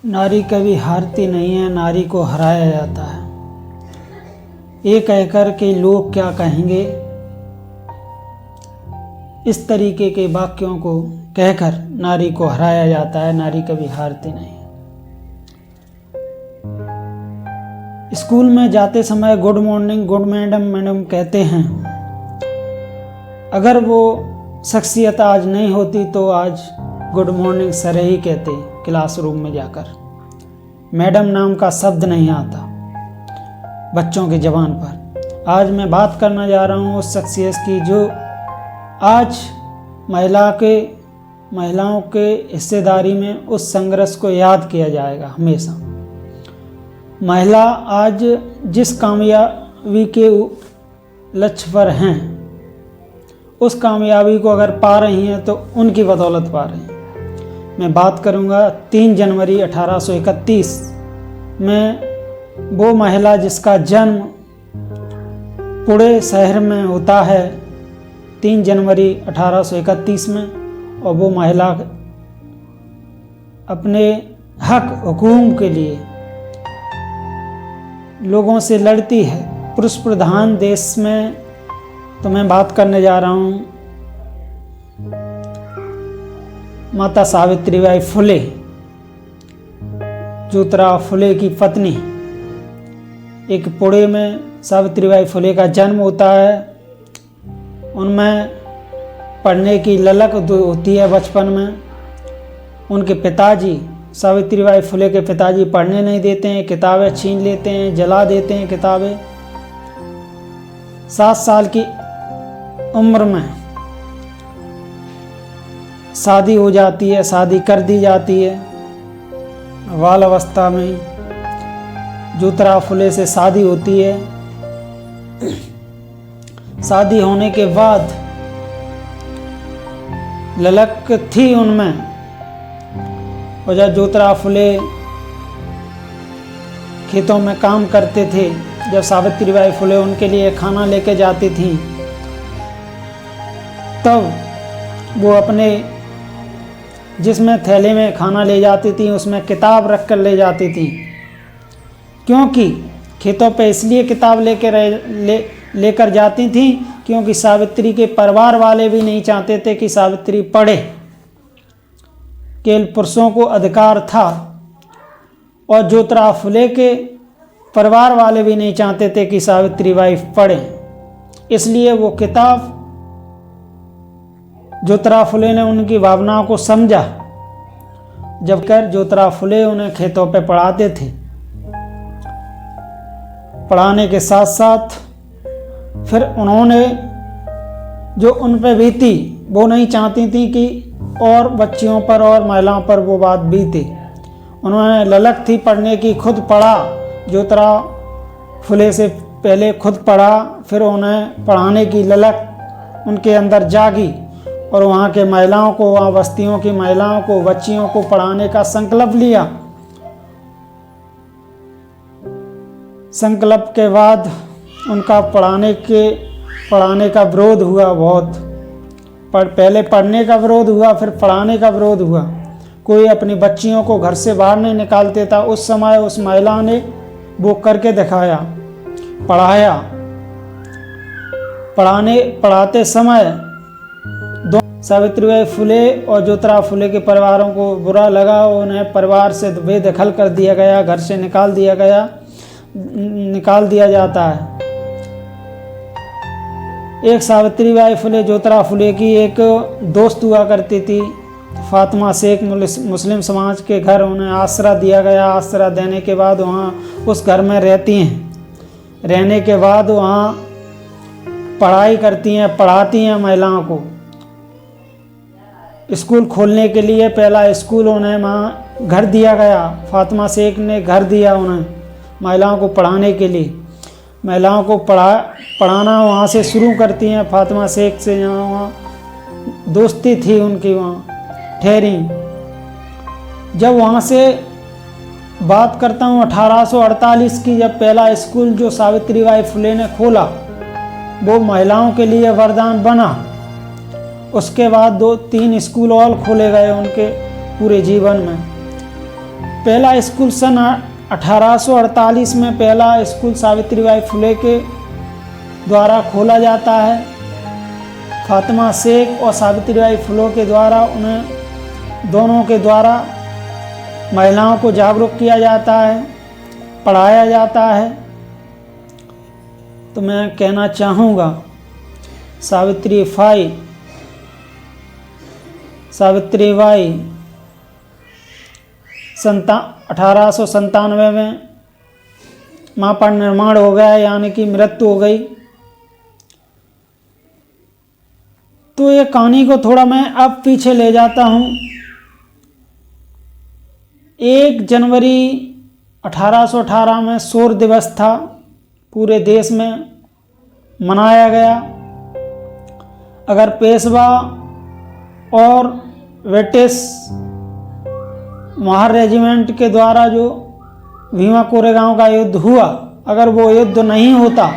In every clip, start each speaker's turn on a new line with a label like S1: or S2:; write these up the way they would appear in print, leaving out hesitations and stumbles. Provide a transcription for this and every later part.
S1: नारी कभी हारती नहीं है, नारी को हराया जाता है। ये कहकर के लोग क्या कहेंगे, इस तरीके के वाक्यों को कहकर नारी को हराया जाता है। नारी कभी हारती नहीं। स्कूल में जाते समय good morning, good madam, madam कहते हैं। अगर वो शख्सियत आज नहीं होती तो आज गुड मॉर्निंग सर ही कहते क्लासरूम में जाकर। मैडम नाम का शब्द नहीं आता बच्चों की ज़बान पर। आज मैं बात करना जा रहा हूँ उस शख्सियत की जो आज महिलाओं के हिस्सेदारी में उस संघर्ष को याद किया जाएगा हमेशा। महिला आज जिस कामयाबी के लक्ष्य पर हैं, उस कामयाबी को अगर पा रही हैं तो उनकी बदौलत पा रही हैं। मैं बात करूंगा 3 जनवरी 1831 में वो महिला जिसका जन्म पुणे शहर में होता है 3 जनवरी 1831 में, और वो महिला अपने हक हुकूम के लिए लोगों से लड़ती है। पुरुष प्रधान देश में तो मैं बात करने जा रहा हूँ माता सावित्रीबाई फुले, ज्योतिराव फुले की पत्नी। एक पुणे में सावित्रीबाई फुले का जन्म होता है। उनमें पढ़ने की ललक होती है बचपन में। उनके पिताजी, सावित्रीबाई फुले के पिताजी पढ़ने नहीं देते हैं, किताबें छीन लेते हैं, जला देते हैं किताबें। 7 साल की उम्र में शादी हो जाती है, शादी कर दी जाती है। बाल अवस्था में ज्योतिराव फुले से शादी होती है। शादी होने के बाद ललक थी उनमें, और जब ज्योतिराव फुले खेतों में काम करते थे, जब सावित्रीबाई फुले उनके लिए खाना लेके जाती थी, तब वो अपने जिसमें थैले में खाना ले जाती थी उसमें किताब रख कर ले जाती थी। क्योंकि खेतों पे इसलिए किताब लेकर जाती थी क्योंकि सावित्री के परिवार वाले भी नहीं चाहते थे कि सावित्री पढ़े। केवल पुरुषों को अधिकार था, और ज्योतिराव फुले के परिवार वाले भी नहीं चाहते थे कि सावित्रीबाई पढ़े। इसलिए वो किताब ज्योतिराव फुले ने उनकी भावनाओं को समझा, जब कर ज्योतिराव फुले उन्हें खेतों पे पढ़ाते थे। पढ़ाने के साथ साथ फिर उन्होंने जो उन पे बीती, वो नहीं चाहती थी कि और बच्चियों पर और महिलाओं पर वो बात बीते। उन्होंने ललक थी पढ़ने की, खुद पढ़ा। ज्योतिराव फुले से पहले खुद पढ़ा, फिर उन्हें पढ़ाने की ललक उनके अंदर जागी, और वहाँ के महिलाओं को, वहाँ बस्तियों की महिलाओं को, बच्चियों को पढ़ाने का संकल्प लिया। संकल्प के बाद उनका पढ़ाने का विरोध हुआ बहुत। पहले पढ़ने का विरोध हुआ, फिर पढ़ाने का विरोध हुआ। कोई अपनी बच्चियों को घर से बाहर नहीं निकालते था। उस समय उस महिला ने वो करके दिखाया, पढ़ाया। पढ़ाते समय सावित्रीबाई फुले और ज्योतिराव फुले के परिवारों को बुरा लगा। उन्हें परिवार से बेदखल कर दिया गया, घर से निकाल दिया जाता है। एक सावित्रीबाई फुले, ज्योतिराव फुले की एक दोस्त हुआ करती थी, फातिमा शेख। मुस्लिम समाज के घर उन्हें आसरा दिया गया। आसरा देने के बाद वहाँ उस घर में रहती हैं। रहने के बाद वहाँ पढ़ाई करती हैं, पढ़ाती हैं महिलाओं को। स्कूल खोलने के लिए पहला स्कूल उन्हें वहाँ घर दिया गया। फातिमा शेख ने घर दिया उन्हें महिलाओं को पढ़ाने के लिए। महिलाओं को पढ़ाना वहाँ से शुरू करती हैं। फातिमा शेख से वहाँ दोस्ती थी उनकी, वहाँ ठहरी। जब वहाँ से बात करता हूँ 1848 की, जब पहला स्कूल जो सावित्रीबाई फुले ने खोला वो महिलाओं के लिए वरदान बना। उसके बाद 2-3 स्कूल और खोले गए उनके पूरे जीवन में। पहला स्कूल सन 1848 में पहला स्कूल सावित्रीबाई फुले के द्वारा खोला जाता है। फातिमा शेख और सावित्रीबाई फुले के द्वारा उन्हें दोनों के द्वारा महिलाओं को जागरूक किया जाता है, पढ़ाया जाता है। तो मैं कहना चाहूँगा सावित्रीबाई 1897 में माँ पर निर्माण हो गया, यानी कि मृत्यु हो गई। तो ये कहानी को थोड़ा मैं अब पीछे ले जाता हूँ। 1 जनवरी 1818 में शौर्य दिवस था, पूरे देश में मनाया गया। अगर पेशवा और ब्रिटिश महार रेजिमेंट के द्वारा जो भीमा कोरेगांव का युद्ध हुआ, अगर वो युद्ध नहीं होता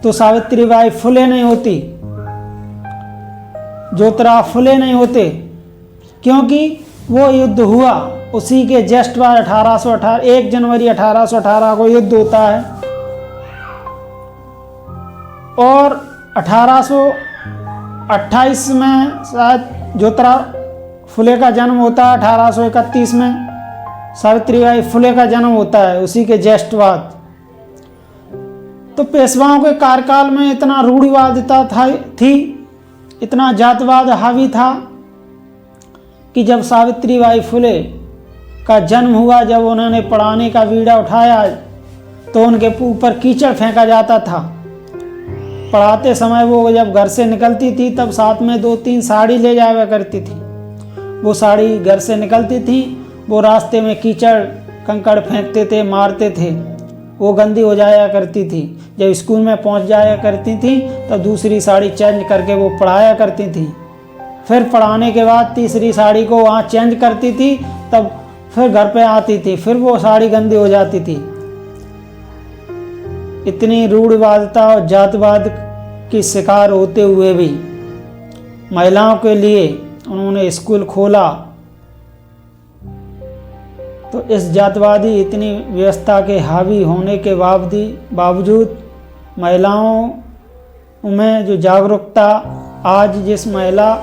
S1: तो सावित्रीबाई फुले नहीं होती, ज्योतिराव फुले नहीं होते, क्योंकि वो युद्ध हुआ उसी के जस्ट बाद 1 जनवरी 1818 को युद्ध होता है। और 1828 में शायद ज्योतिराव फुले का जन्म होता है, 1831 में सावित्रीबाई फुले का जन्म होता है उसी के जस्ट बाद। तो पेशवाओं के कार्यकाल में इतना रूढ़िवादिता थी, इतना जातवाद हावी था कि जब सावित्रीबाई फुले का जन्म हुआ, जब उन्होंने पढ़ाने का बीड़ा उठाया तो उनके ऊपर कीचड़ फेंका जाता था। पढ़ाते समय वो जब घर से निकलती थी तब साथ में 2-3 साड़ी ले जाया करती थी। वो साड़ी घर से निकलती थी, वो रास्ते में कीचड़ कंकड़ फेंकते थे, मारते थे, वो गंदी हो जाया करती थी। जब स्कूल में पहुंच जाया करती थी तब दूसरी साड़ी चेंज करके वो पढ़ाया करती थी। फिर पढ़ाने के बाद तीसरी साड़ी को वहाँ चेंज करती थी, तब फिर घर पे आती थी, फिर वो साड़ी गंदी हो जाती थी। इतनी रूढ़िवादिता और जातिवाद की शिकार होते हुए भी महिलाओं के लिए उन्होंने स्कूल खोला। तो इस जातिवादी इतनी व्यवस्था के हावी होने के बावजूद महिलाओं में जो जागरूकता, आज जिस महिला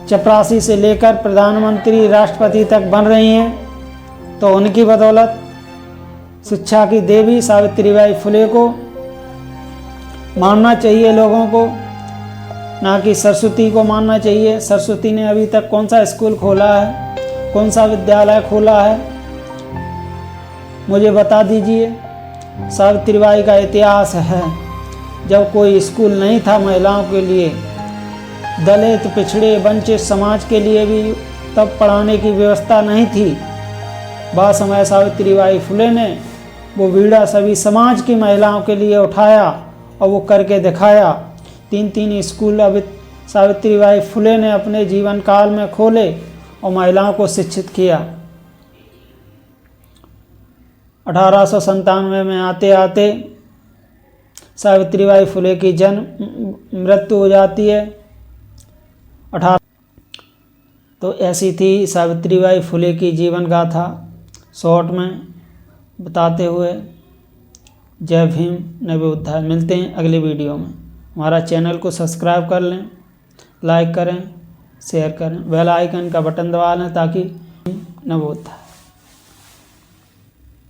S1: चपरासी से लेकर प्रधानमंत्री, राष्ट्रपति तक बन रही हैं, तो उनकी बदौलत शिक्षा की देवी सावित्रीबाई फुले को मानना चाहिए लोगों को, ना कि सरस्वती को मानना चाहिए। सरस्वती ने अभी तक कौन सा स्कूल खोला है, कौन सा विद्यालय खोला है, मुझे बता दीजिए। सावित्रीबाई का इतिहास है, जब कोई स्कूल नहीं था महिलाओं के लिए, दलित, पिछड़े, वंचित समाज के लिए भी तब पढ़ाने की व्यवस्था नहीं थी। बा समय सावित्रीबाई फुले ने वो बीड़ा सभी समाज की महिलाओं के लिए उठाया और वो करके दिखाया। 3 स्कूल अब सावित्रीबाई फुले ने अपने जीवन काल में खोले और महिलाओं को शिक्षित किया। 1897 में आते आते सावित्रीबाई फुले की मृत्यु हो जाती है। तो ऐसी थी सावित्रीबाई फुले की जीवन गाथा, शॉर्ट में बताते हुए। जय भीम, नव उद्धार। मिलते हैं अगले वीडियो में। हमारा चैनल को सब्सक्राइब कर लें, लाइक करें, शेयर करें, बेल आइकन का बटन दबा लें ताकि नव उद्धार।